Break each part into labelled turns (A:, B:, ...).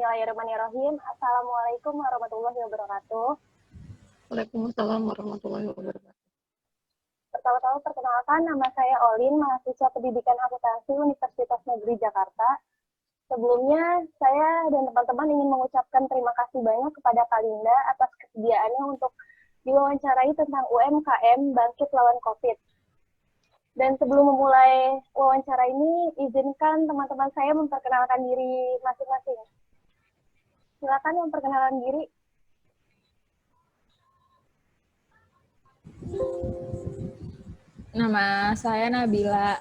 A: Bismillahirrahmanirrahim. Assalamualaikum warahmatullahi wabarakatuh.
B: Waalaikumsalam warahmatullahi wabarakatuh.
A: Pertama-tama perkenalkan, nama saya Olin, mahasiswa Pendidikan Akuntansi Universitas Negeri Jakarta. Sebelumnya, saya dan teman-teman ingin mengucapkan terima kasih banyak kepada Kalinda atas kesediaannya untuk diwawancarai tentang UMKM Bangkit Lawan COVID. Dan sebelum memulai wawancara ini, izinkan teman-teman saya memperkenalkan diri masing-masing. Silakan memperkenalkan diri.
C: Nama saya Nabila.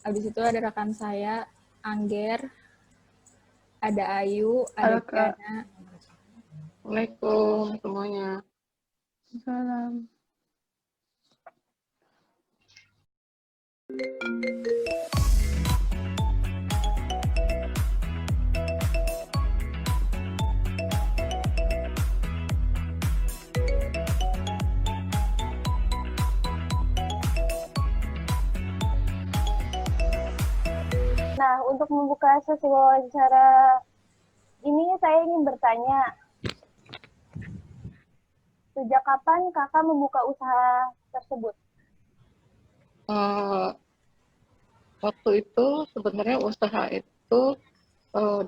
C: Habis itu ada rekan saya, Angger, ada Ayu, ada Diana.
B: Assalamualaikum semuanya.
D: Salam.
A: Nah, untuk membuka sesi wawancara ini, saya ingin bertanya, sejak kapan kakak membuka usaha tersebut?
B: Waktu itu sebenarnya usaha itu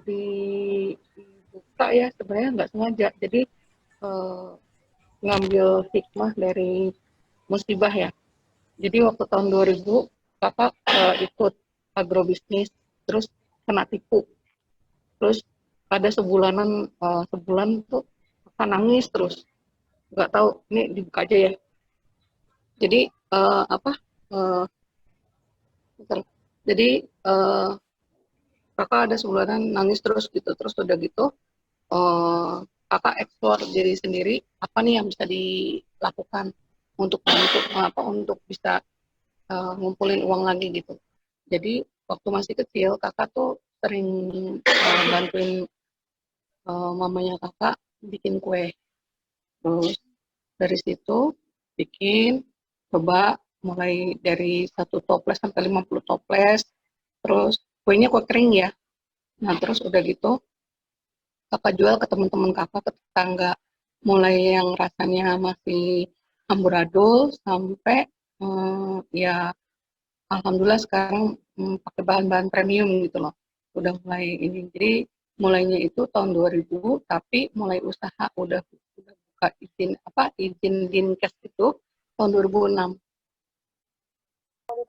B: dibuka ya sebenarnya nggak sengaja. Jadi ngambil hikmah dari musibah ya. Jadi waktu tahun 2000 kakak ikut agrobisnis, terus kena tipu. Terus ada sebulan tuh kakak nangis terus. Nggak tahu, ini dibuka aja ya. Jadi bentar. Jadi kakak ada sebulanan nangis terus gitu, terus udah gitu kakak eksplor diri sendiri apa nih yang bisa dilakukan untuk bisa ngumpulin uang lagi gitu. Jadi waktu masih kecil kakak tuh sering bantuin mamanya kakak bikin kue. Terus dari situ bikin, coba mulai dari 1 toples sampai 50 toples. Terus kuenya kue kering ya. Nah terus udah gitu kakak jual ke teman-teman kakak, ke tetangga. Mulai yang rasanya masih amburadul sampai ya alhamdulillah sekarang pakai bahan-bahan premium gitu loh. Udah mulai ini. Jadi mulainya itu tahun 2000, tapi mulai usaha udah buka izin Dinkes itu tahun 2006.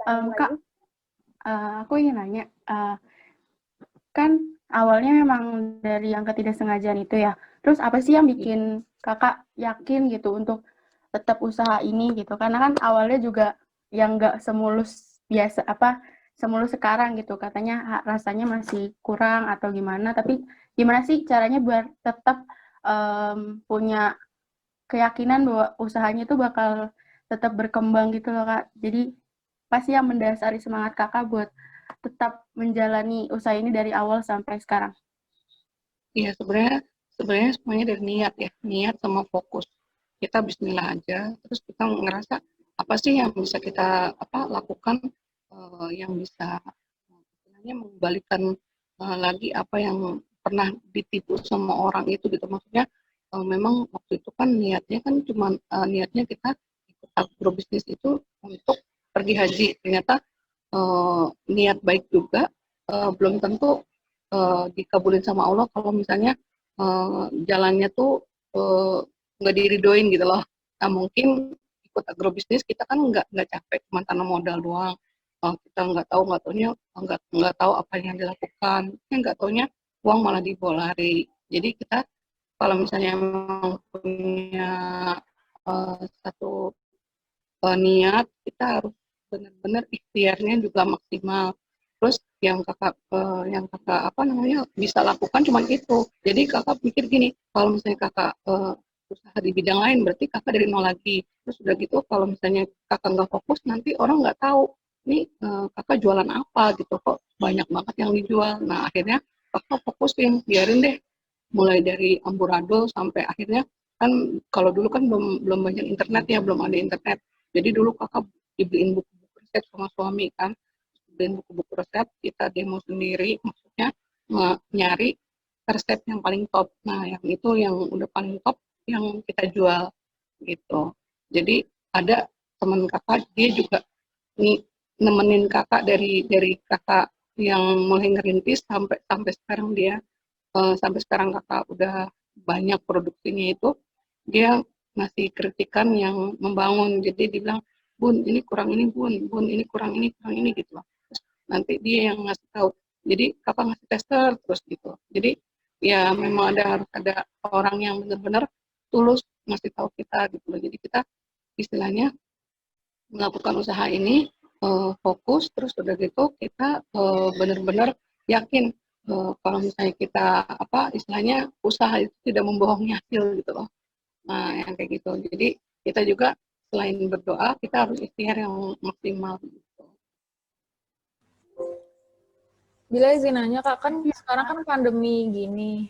D: Kak, aku ingin nanya, kan awalnya memang dari yang ketidaksengajaan itu ya. Terus apa sih yang bikin kakak yakin gitu untuk tetap usaha ini gitu? Karena kan awalnya juga yang nggak semulus biasa semulus sekarang gitu. Katanya rasanya masih kurang atau gimana. Tapi gimana sih caranya biar tetap punya keyakinan bahwa usahanya itu bakal tetap berkembang gitu loh Kak. Jadi pasti yang mendasari semangat kakak buat tetap menjalani usaha ini dari awal sampai sekarang.
B: Iya sebenarnya semuanya dari niat ya, niat sama fokus. Kita Bismillah aja, terus kita ngerasa apa sih yang bisa kita lakukan yang bisa istilahnya mengembalikan lagi apa yang pernah ditipu sama orang itu gitu. Maksudnya memang waktu itu kan niatnya kita ikut agrobisnis itu untuk pergi haji. Ternyata niat baik juga belum tentu dikabulin sama Allah kalau misalnya jalannya tuh nggak diridoin gitu loh. Nah mungkin ikut agrobisnis kita kan nggak capek, cuma tanam modal doang. Kita nggak tahu apa yang dilakukan, nggak taunya uang malah dibawa lari. Jadi kita kalau misalnya memang punya satu niat, kita harus benar-benar ikhtiarnya juga maksimal. Terus yang kakak bisa lakukan cuma itu. Jadi kakak pikir gini, kalau misalnya kakak usaha di bidang lain berarti kakak dari nol lagi. Terus udah gitu kalau misalnya kakak nggak fokus nanti orang nggak tahu ini kakak jualan apa gitu, kok banyak banget yang dijual. Nah akhirnya kakak fokusin, biarin deh mulai dari amburadul sampai akhirnya kan kalau dulu kan belum banyak internet ya, belum ada internet. Jadi dulu kakak dibeliin buku-buku resep sama suami kan, beliin buku-buku resep, kita demo sendiri, maksudnya nyari resep yang paling top. Nah, yang itu yang udah paling top yang kita jual gitu. Jadi ada teman kakak dia juga nih nemenin kakak dari kakak yang mulai ngerintis sampai sampai sekarang sampai sekarang kakak udah banyak produksinya itu dia ngasih kritikan yang membangun. Jadi dibilang, Bun ini kurang ini, Bun ini kurang ini gitu loh. Terus nanti dia yang ngasih tahu. Jadi kakak ngasih tester terus gitu. Jadi ya memang harus ada orang yang benar-benar tulus ngasih tahu kita gitu loh. Jadi kita istilahnya melakukan usaha ini fokus terus udah gitu kita benar-benar yakin kalau misalnya kita apa istilahnya usaha itu tidak membohongi hasil gitu loh. Nah, yang kayak gitu. Jadi kita juga selain berdoa kita harus ikhtiar yang maksimal gitu.
C: Bila izin nanya Kak, kan sekarang kan pandemi gini.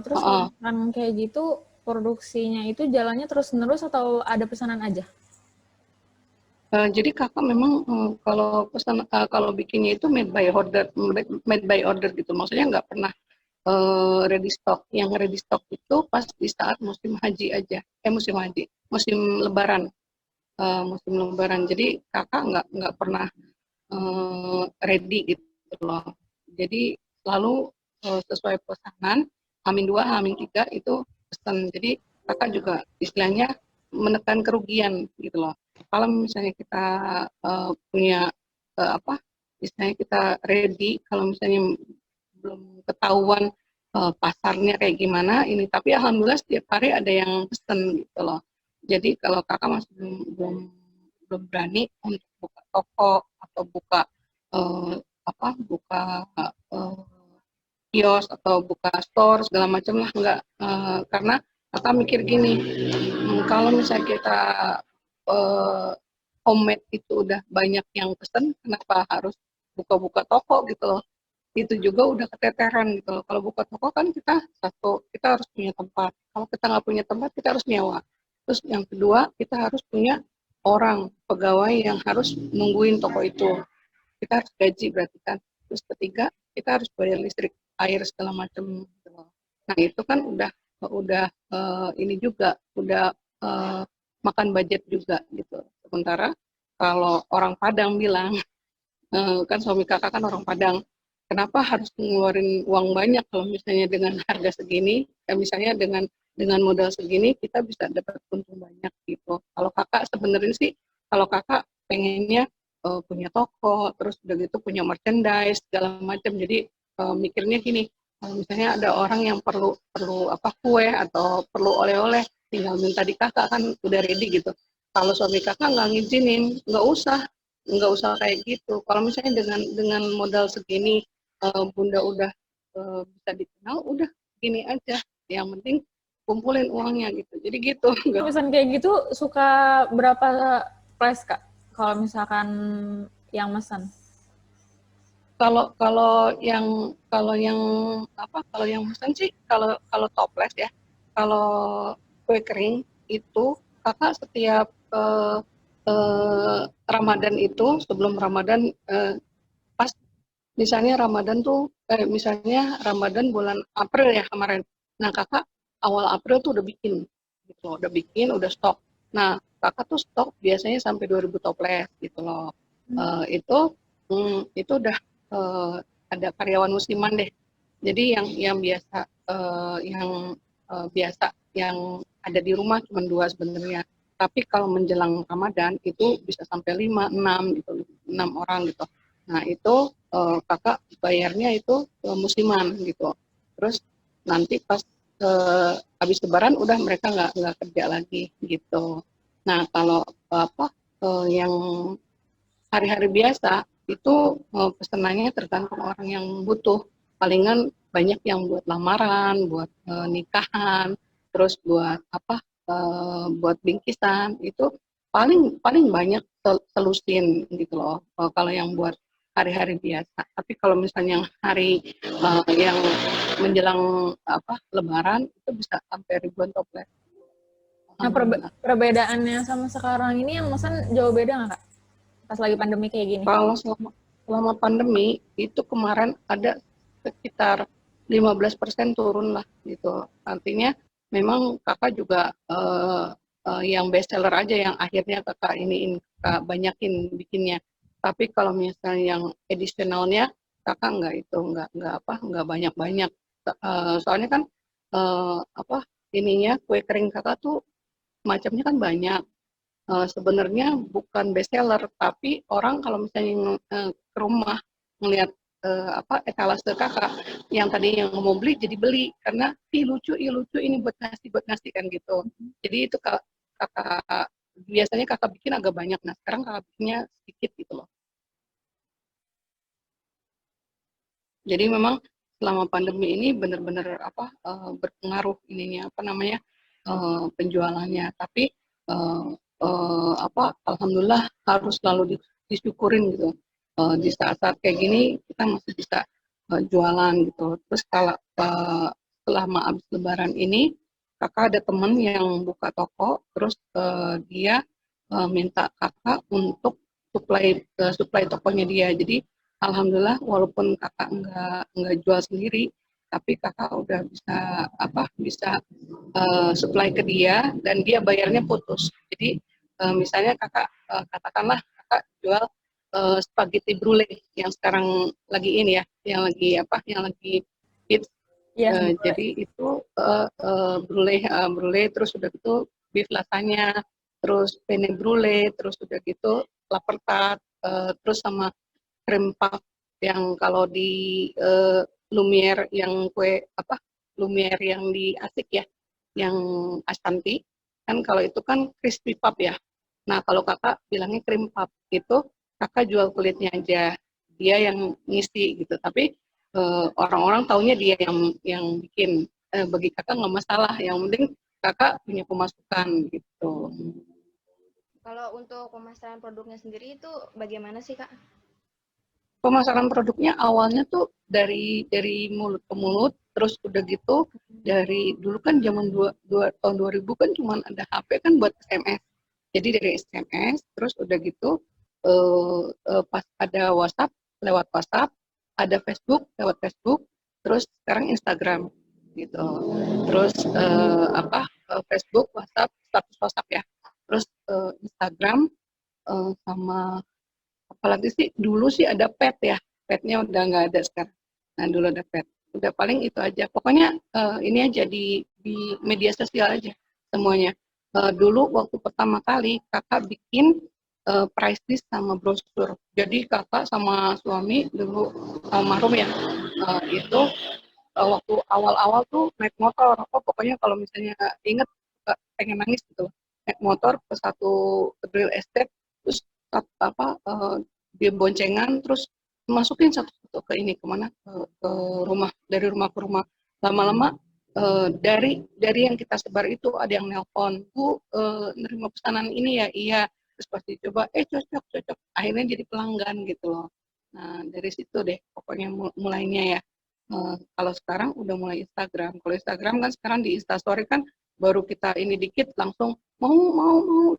C: Terus kalau misalkan kayak gitu, produksinya itu jalannya terus-menerus atau ada pesanan aja?
B: Jadi kakak memang kalau pesan kalau bikinnya itu made by order gitu. Maksudnya nggak pernah ready stock. Yang ready stock itu pas di saat musim haji aja. Musim haji, musim lebaran. Musim lebaran. Jadi kakak nggak pernah ready gitu loh. Jadi selalu sesuai pesanan Hamin 2, Hamin 3 itu pesan. Jadi kakak juga istilahnya menekan kerugian gitu loh. Kalau misalnya kita punya apa istilahnya kita ready, kalau misalnya belum ketahuan pasarnya kayak gimana ini, tapi alhamdulillah setiap hari ada yang pesen gitu loh. Jadi kalau kakak masih belum berani untuk buka toko atau buka buka eh, kios atau buka store segala macam lah enggak, karena kakak mikir gini, kalau misalnya kita eh, homemade itu udah banyak yang pesen, kenapa harus buka-buka toko gitu loh. Itu juga udah keteteran gitu loh. Kalau buka toko kan kita harus punya tempat. Kalau kita nggak punya tempat kita harus nyewa. Terus yang kedua kita harus punya orang pegawai yang harus nungguin toko itu, kita harus gaji berarti kan. Terus ketiga kita harus bayar listrik, air segala macam gitu. Nah itu kan udah ini juga udah makan budget juga gitu. Sementara kalau orang Padang bilang kan suami kakak kan orang Padang, kenapa harus ngeluarin uang banyak kalau misalnya dengan harga segini, misalnya dengan modal segini kita bisa dapat untung banyak gitu. Kalau kakak sebenarnya sih, kalau kakak pengennya punya toko, terus udah gitu punya merchandise segala macam. Jadi mikirnya gini, kalau misalnya ada orang yang perlu perlu apa kue atau perlu oleh-oleh, tinggal minta di kakak kan udah ready gitu. Kalau suami kakak nggak ngizinin, nggak usah kayak gitu. Kalau misalnya dengan modal segini bunda udah bisa dikenal, udah gini aja. Yang penting kumpulin uangnya gitu. Jadi gitu.
C: Pesan kayak gitu suka berapa price Kak? Kalau misalkan yang mesen?
B: Kalau yang pesan sih kalau toples ya. Kalau kue kering itu kakak setiap Ramadan itu sebelum Ramadan pas misalnya Ramadan bulan April ya kemarin. Nah kakak awal April tuh udah bikin, udah stok. Nah kakak tuh stok biasanya sampai 2000 toples gitu loh. Itu udah ada karyawan musiman deh. Jadi yang ada di rumah cuma 2 sebenarnya. Tapi kalau menjelang Ramadan itu bisa sampai 5, 6 gitu, 6 orang gitu. Nah itu kakak bayarnya itu musiman gitu. Terus nanti pas habis Lebaran udah mereka nggak kerja lagi gitu. Nah kalau yang hari-hari biasa itu pesenannya tergantung orang yang butuh. Palingan banyak yang buat lamaran, buat nikahan, terus buat buat bingkisan itu paling paling banyak telusin gitu loh. Kalau yang buat hari-hari biasa. Tapi kalau misalnya yang hari yang menjelang Lebaran itu bisa sampai ribuan toples.
C: Nah, perbedaannya sama sekarang ini yang mesen jauh beda nggak Kak? Pas lagi pandemi kayak gini?
B: Kalau selama pandemi itu kemarin ada sekitar 15% turun lah gitu. Artinya memang kakak juga yang best seller aja yang akhirnya kakak iniin, kakak banyakin bikinnya. Tapi kalau misalnya yang additionalnya kakak nggak banyak-banyak. Soalnya kan apa ininya kue kering kakak tuh macamnya kan banyak. Sebenarnya bukan best seller, tapi orang kalau misalnya ke rumah ngelihat apa etalase kakak yang tadi yang mau beli jadi beli karena ih lucu ini buat ngasih kan gitu. Jadi itu kakak biasanya kakak bikin agak banyak, nah sekarang kakak bikinnya sedikit gitu loh. Jadi memang selama pandemi ini benar-benar apa berpengaruh ininya apa namanya penjualannya. Tapi apa alhamdulillah harus selalu disyukurin gitu. Di saat-saat kayak gini kita masih bisa jualan gitu. Terus kalau selama habis lebaran ini kakak ada temen yang buka toko, terus dia minta kakak untuk supply tokonya dia. Jadi alhamdulillah walaupun kakak nggak jual sendiri, tapi kakak udah bisa supply ke dia dan dia bayarnya putus. Jadi misalnya kakak katakanlah kakak jual spaghetti brulee yang sekarang lagi ini ya, yang lagi hits.
C: Iya,
B: Jadi itu brulee terus udah gitu beef lasagna, terus penne brulee, terus udah gitu lapar tart, terus sama cream puff yang kalau di Lumiere yang kue apa Lumiere yang di Asik ya, yang Ashanti kan kalau itu kan crispy puff ya. Nah kalau kakak bilangnya cream puff itu kakak jual kulitnya aja, dia yang ngisi gitu. Tapi orang-orang taunya dia yang bikin. Bagi kakak nggak masalah, yang penting kakak punya pemasukan gitu.
E: Kalau untuk pemasaran produknya sendiri itu bagaimana sih, Kak?
B: Pemasaran produknya awalnya tuh dari mulut ke mulut, terus udah gitu dari dulu kan zaman tahun 2000 kan cuma ada HP kan buat SMS. Jadi dari SMS terus udah gitu pas ada WhatsApp lewat WhatsApp, ada Facebook lewat Facebook, terus sekarang Instagram gitu. Terus Facebook, WhatsApp, status WhatsApp ya. Terus Instagram sama apalagi sih dulu sih ada pet ya, petnya udah nggak ada sekarang. Nah dulu ada pet, udah paling itu aja. Pokoknya ini aja di media sosial aja semuanya. Dulu waktu pertama kali kakak bikin price list sama brosur. Jadi kakak sama suami dulu almarhum ya, itu waktu awal-awal tuh naik motor. Pokoknya kalau misalnya inget pengen nangis gitu. Naik motor ke satu real estate, terus dia boncengan, terus masukin satu-satu ke ini kemana ke rumah, dari rumah ke rumah. Lama-lama dari yang kita sebar itu ada yang nelpon, Bu, nerima pesanan ini ya, iya. Terus pasti coba, cocok. Akhirnya jadi pelanggan gitu loh. Nah dari situ deh pokoknya mulainya ya. Kalau sekarang udah mulai Instagram. Kalau Instagram kan sekarang di Instastory kan baru kita ini dikit langsung mau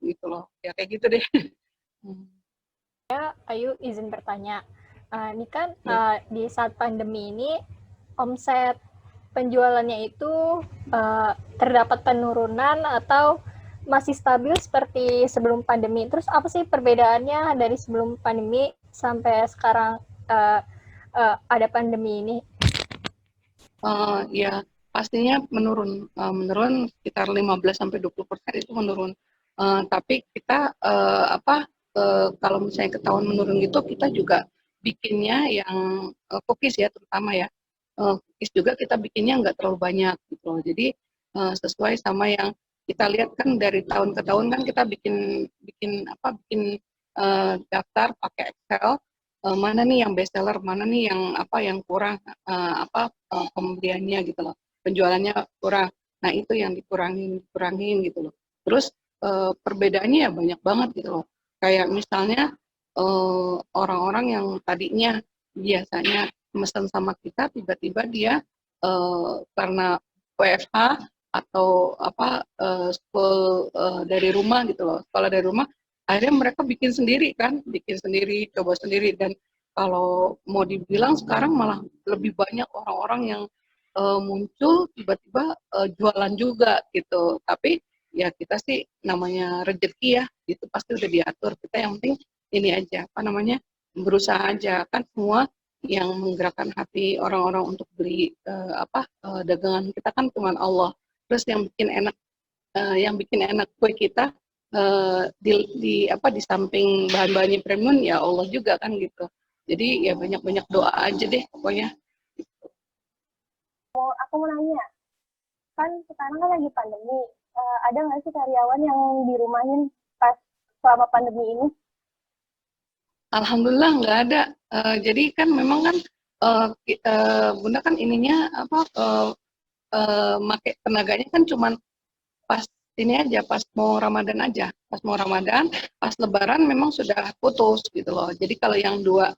B: gitu loh. Ya kayak gitu deh.
F: Ayu izin bertanya. Ini kan
B: Ya.
F: di saat pandemi ini omset penjualannya itu terdapat penurunan atau masih stabil seperti sebelum pandemi. Terus apa sih perbedaannya dari sebelum pandemi sampai sekarang ada pandemi ini?
B: Ya pastinya menurun, sekitar 15-20% itu menurun. Tapi kita kalau misalnya ketahuan menurun gitu, kita juga bikinnya yang cookies ya terutama ya. Cookies juga kita bikinnya nggak terlalu banyak gitu loh. Jadi sesuai sama yang kita lihat kan dari tahun ke tahun kan kita bikin bikin daftar pakai Excel, mana nih yang best seller, mana nih yang kurang pembeliannya gitu loh, penjualannya kurang. Nah itu yang dikurangin gitu loh. Terus perbedaannya ya banyak banget gitu loh. Kayak misalnya orang-orang yang tadinya biasanya mesen sama kita, tiba-tiba dia karena WFH atau school dari rumah gitu loh, sekolah dari rumah, akhirnya mereka bikin sendiri, coba sendiri. Dan kalau mau dibilang sekarang malah lebih banyak orang-orang yang muncul tiba-tiba jualan juga gitu. Tapi ya kita sih namanya rezeki ya, itu pasti udah diatur. Kita yang penting ini aja, apa namanya, berusaha aja. Kan semua yang menggerakkan hati orang-orang untuk beli dagangan kita kan cuma Allah. Terus yang bikin enak kue kita di samping bahan-bahannya premium ya Allah juga kan gitu. Jadi ya banyak-banyak doa aja deh pokoknya.
A: Aku mau nanya, kan sekarang kan lagi pandemi. Ada nggak sih karyawan yang dirumahin pas selama pandemi ini?
B: Alhamdulillah nggak ada. Jadi kan memang kan Bunda kan ininya make tenaganya kan cuman pas ini aja, pas mau Ramadan aja. Pas mau Ramadan, pas Lebaran memang sudah putus gitu loh. Jadi kalau yang dua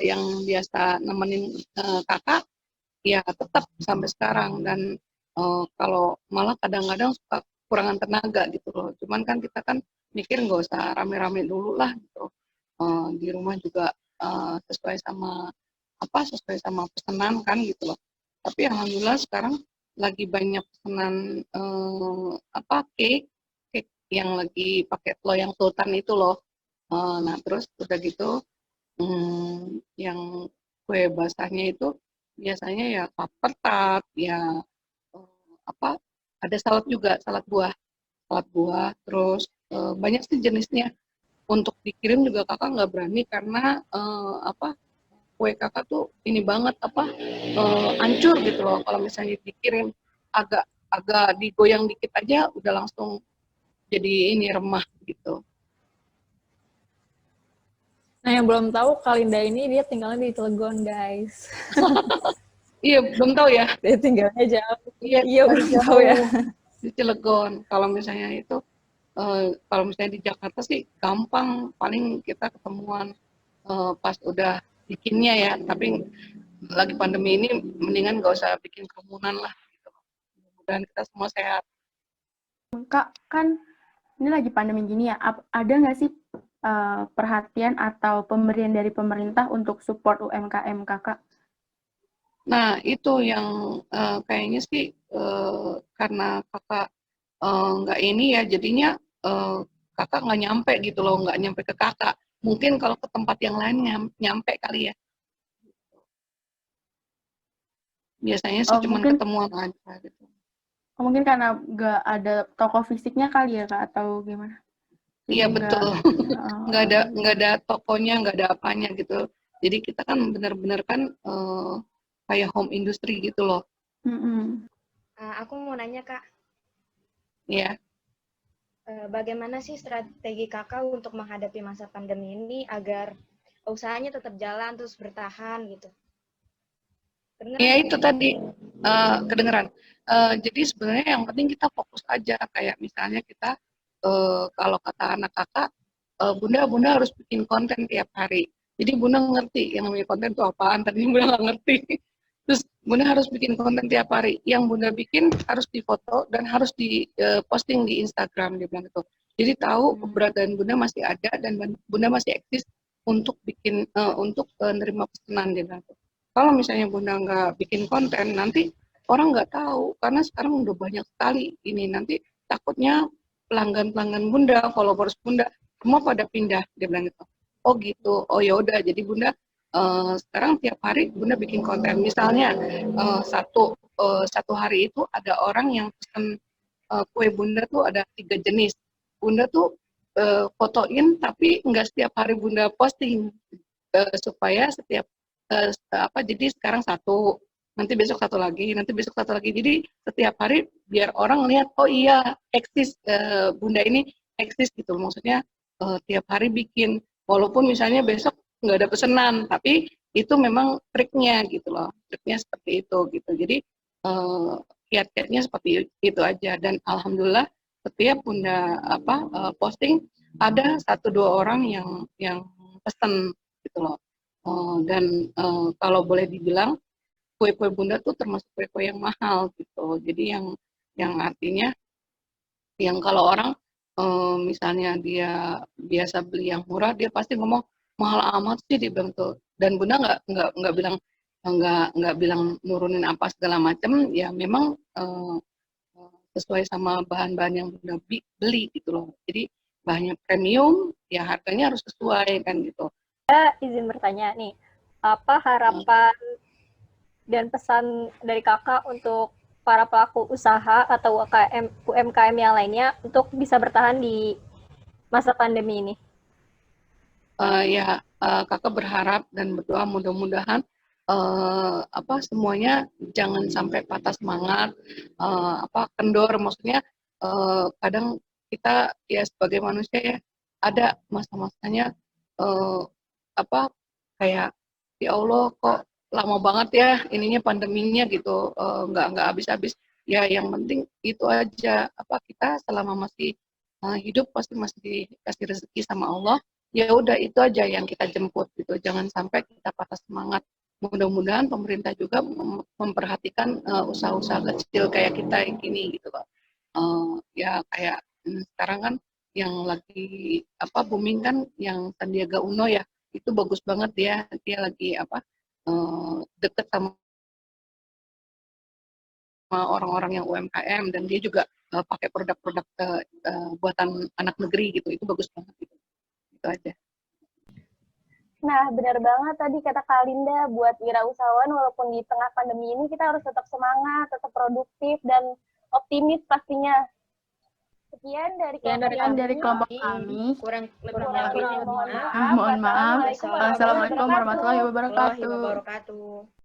B: yang biasa nemenin kakak, ya tetap sampai sekarang. Dan kalau malah kadang-kadang suka kurangan tenaga gitu loh. Cuman kan kita kan mikir nggak usah rame-rame dulu lah gitu. Di rumah juga sesuai sama pesanan kan gitu loh. Tapi alhamdulillah sekarang lagi banyak pesanan cake yang lagi pakai loyang sultan itu loh. Nah terus udah gitu yang kue basahnya itu biasanya ya paper tart ya ada salad juga, salad buah terus banyak sih jenisnya. Untuk dikirim juga kakak nggak berani karena kue kakak tuh ini banget hancur gitu loh. Kalau misalnya dikirim agak agak digoyang dikit aja udah langsung jadi ini remah gitu.
C: Nah, yang belum tahu, Kalinda ini dia tinggalnya di Cilegon, guys.
B: Iya belum tahu ya.
C: Dia tinggalnya jauh.
B: Iya
C: Iya, belum tahu ya.
B: di Cilegon. Kalau misalnya kalau misalnya di Jakarta sih gampang, paling kita ketemuan pas udah bikinnya ya. Tapi lagi pandemi ini mendingan nggak usah bikin kerumunan lah gitu. Dan kita semua sehat.
D: Kak, kan ini lagi pandemi gini ya, ada nggak sih perhatian atau pemberian dari pemerintah untuk support UMKM kakak?
B: Nah, itu yang kayaknya sih karena kakak nggak ini ya, jadinya kakak nggak nyampe gitu loh, nggak nyampe ke kakak. Mungkin kalau ke tempat yang lain nyampe kali ya. Biasanya sih cuma ketemuan aja gitu.
D: Mungkin karena nggak ada toko fisiknya kali ya kak, atau gimana?
B: Iya betul, nggak ada tokonya, nggak ada apanya gitu. Jadi kita kan benar-benar kan kayak home industry gitu loh.
E: Aku mau nanya kak,
B: Iya.
E: Bagaimana sih strategi kakak untuk menghadapi masa pandemi ini agar usahanya tetap jalan terus bertahan gitu?
B: Iya itu tadi kedengeran. Jadi sebenarnya yang penting kita fokus aja, kayak misalnya kita kalau kata anak kakak, bunda harus bikin konten tiap hari. Jadi bunda ngerti yang namanya konten itu apaan. Tadinya bunda nggak ngerti. Terus bunda harus bikin konten tiap hari. Yang bunda bikin harus difoto dan harus diposting di Instagram, dia bilang gitu. Jadi tahu keberadaan bunda masih ada dan bunda masih eksis untuk nerima pesanan, dia bilang gitu. Kalau misalnya bunda nggak bikin konten, nanti orang nggak tahu karena sekarang udah banyak sekali ini, nanti takutnya pelanggan bunda, followers bunda semua pada pindah, dia bilang gitu. Oh gitu, oh ya udah, jadi bunda sekarang tiap hari bunda bikin konten. Misalnya satu hari itu ada orang yang pesan kue bunda tuh ada 3 jenis, bunda tuh fotoin tapi nggak setiap hari bunda posting supaya setiap jadi sekarang satu, nanti besok satu lagi, jadi setiap hari biar orang lihat oh iya eksis, bunda ini eksis gitu, maksudnya tiap hari bikin walaupun misalnya besok nggak ada pesanan, tapi itu memang triknya gitu loh, triknya seperti itu gitu. Jadi kiat-kiatnya seperti itu aja, dan alhamdulillah setiap bunda posting ada 1-2 orang yang pesen gitu loh. Dan kalau boleh dibilang kue-kue bunda tuh termasuk kue-kue yang mahal gitu. Jadi yang artinya yang kalau orang misalnya dia biasa beli yang murah, dia pasti ngomong mahal amat sih, dia bilang tuh. Dan bunda nggak bilang nggak bilang nurunin apa segala macam, ya memang sesuai sama bahan-bahan yang udah beli gitu loh. Jadi bahannya premium, ya harganya harus sesuai kan gitu.
F: Izin bertanya nih, apa harapan dan pesan dari kakak untuk para pelaku usaha atau UMKM yang lainnya untuk bisa bertahan di masa pandemi ini?
B: Kakak berharap dan berdoa mudah-mudahan semuanya jangan sampai patah semangat, kendor. Maksudnya kadang kita ya sebagai manusia ya ada masa-masanya kayak ya Allah kok lama banget ya ininya pandeminya gitu, nggak habis-habis. Ya yang penting itu aja, kita selama masih hidup pasti masih dikasih rezeki sama Allah. Ya udah itu aja yang kita jemput gitu, jangan sampai kita patah semangat. Mudah-mudahan pemerintah juga memperhatikan usaha-usaha kecil kayak kita yang gini gitu loh. Ya kayak sekarang kan yang lagi booming kan yang Sandiaga Uno ya, itu bagus banget dia lagi deket sama orang-orang yang UMKM, dan dia juga pakai produk-produk buatan anak negeri gitu, itu bagus banget gitu. Itu aja.
A: Nah, benar banget tadi kata Kak Linda, buat wirausahawan walaupun di tengah pandemi ini kita harus tetap semangat, tetap produktif, dan optimis pastinya. Sekian dari
D: kelompok kami.
E: Kurang
A: lebihnya
E: mohon maaf.
D: Mohon maaf. Assalamualaikum warahmatullahi wabarakatuh.
E: Wabarakatuh.